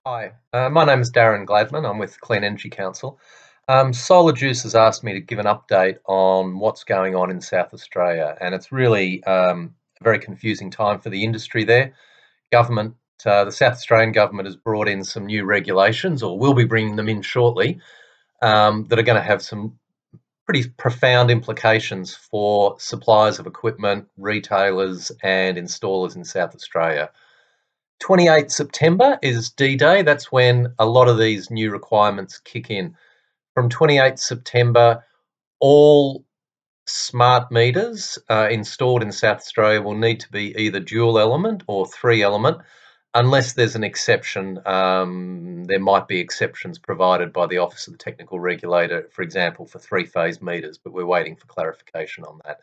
Hi, my name is Darren Gladman. I'm with Clean Energy Council. Solar Juice has asked me to give an update on what's going on in South Australia, and it's really a very confusing time for the industry there. Government, the South Australian government has brought in some new regulations, or will be bringing them in shortly, that are going to have some pretty profound implications for suppliers of equipment, retailers, and installers in South Australia. 28th September is D-Day. That's when a lot of these new requirements kick in. From 28th September, all smart meters installed in South Australia will need to be either dual element or three element, unless there's an exception. There might be exceptions provided by the Office of the Technical Regulator, for example, for three-phase meters, but we're waiting for clarification on that.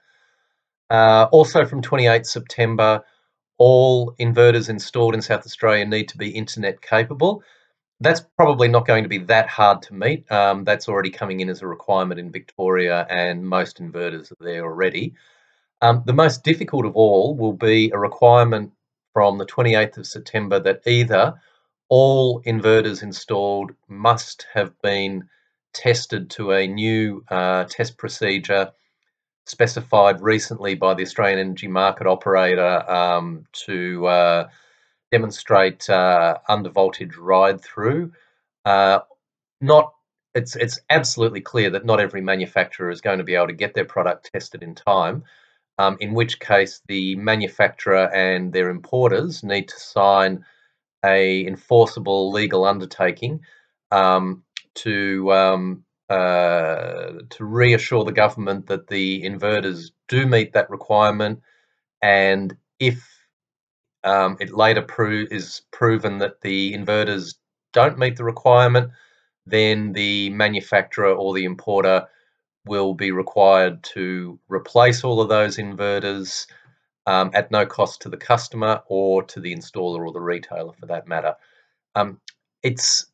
Also from 28th September, all inverters installed in South Australia need to be internet capable. That's probably not going to be that hard to meet. That's already coming in as a requirement in Victoria, and most inverters are there already. The most difficult of all will be a requirement from the 28th of September that either all inverters installed must have been tested to a new test procedure specified recently by the Australian Energy Market Operator to demonstrate undervoltage ride-through. Not it's absolutely clear that not every manufacturer is going to be able to get their product tested in time, in which case the manufacturer and their importers need to sign a enforceable legal undertaking to reassure the government that the inverters do meet that requirement, and if it later is proven that the inverters don't meet the requirement, then the manufacturer or the importer will be required to replace all of those inverters at no cost to the customer or to the installer or the retailer for that matter. It's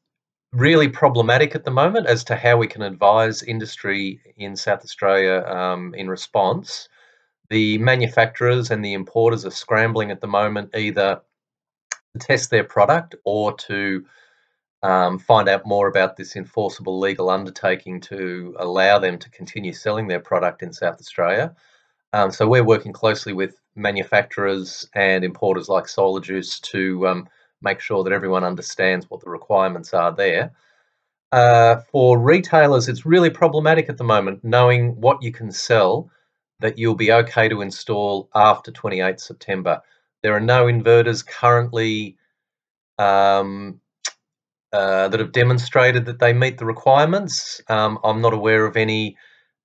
really problematic at the moment as to how we can advise industry in South Australia in response. The manufacturers and the importers are scrambling at the moment either to test their product or to find out more about this enforceable legal undertaking to allow them to continue selling their product in South Australia. So we're working closely with manufacturers and importers like Solar Juice to make sure that everyone understands what the requirements are there. For retailers, it's really problematic at the moment knowing what you can sell that you'll be okay to install after 28th September. There are no inverters currently that have demonstrated that they meet the requirements. I'm not aware of any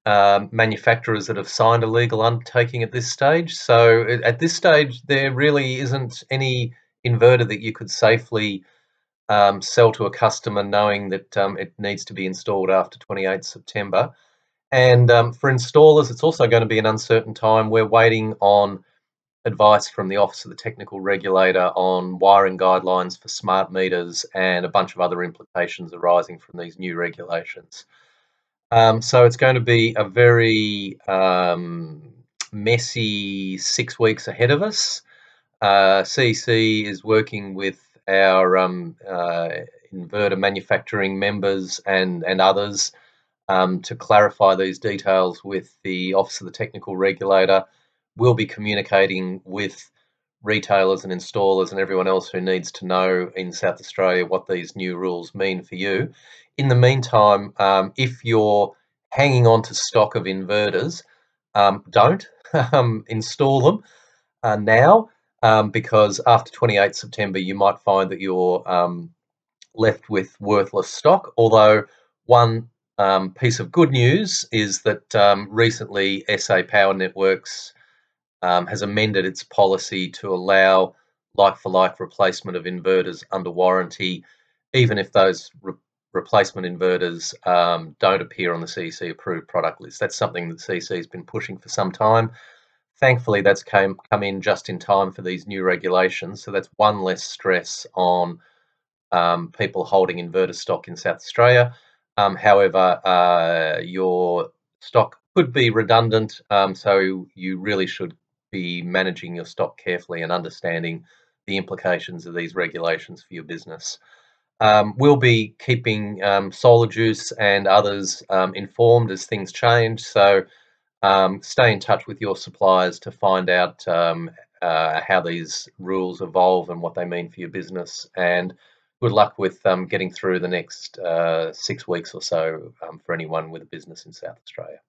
manufacturers that have signed a legal undertaking at this stage. So at this stage, there really isn't any inverter that you could safely sell to a customer knowing that it needs to be installed after 28th September. And for installers, it's also going to be an uncertain time. We're waiting on advice from the Office of the Technical Regulator on wiring guidelines for smart meters and a bunch of other implications arising from these new regulations. So it's going to be a very messy 6 weeks ahead of us. CEC is working with our inverter manufacturing members and others to clarify these details with the Office of the Technical Regulator. We'll be communicating with retailers and installers and everyone else who needs to know in South Australia what these new rules mean for you. In the meantime, if you're hanging on to stock of inverters, don't install them now, because after 28th September you might find that you're left with worthless stock. Although one piece of good news is that recently SA Power Networks has amended its policy to allow like-for-like replacement of inverters under warranty, even if those replacement inverters don't appear on the CEC approved product list. That's something that CEC has been pushing for some time. Thankfully, that's come in just in time for these new regulations, so that's one less stress on people holding inverter stock in South Australia. However, your stock could be redundant, so you really should be managing your stock carefully and understanding the implications of these regulations for your business. We'll be keeping Solar Juice and others informed as things change. So stay in touch with your suppliers to find out how these rules evolve and what they mean for your business. And good luck with getting through the next 6 weeks or so for anyone with a business in South Australia.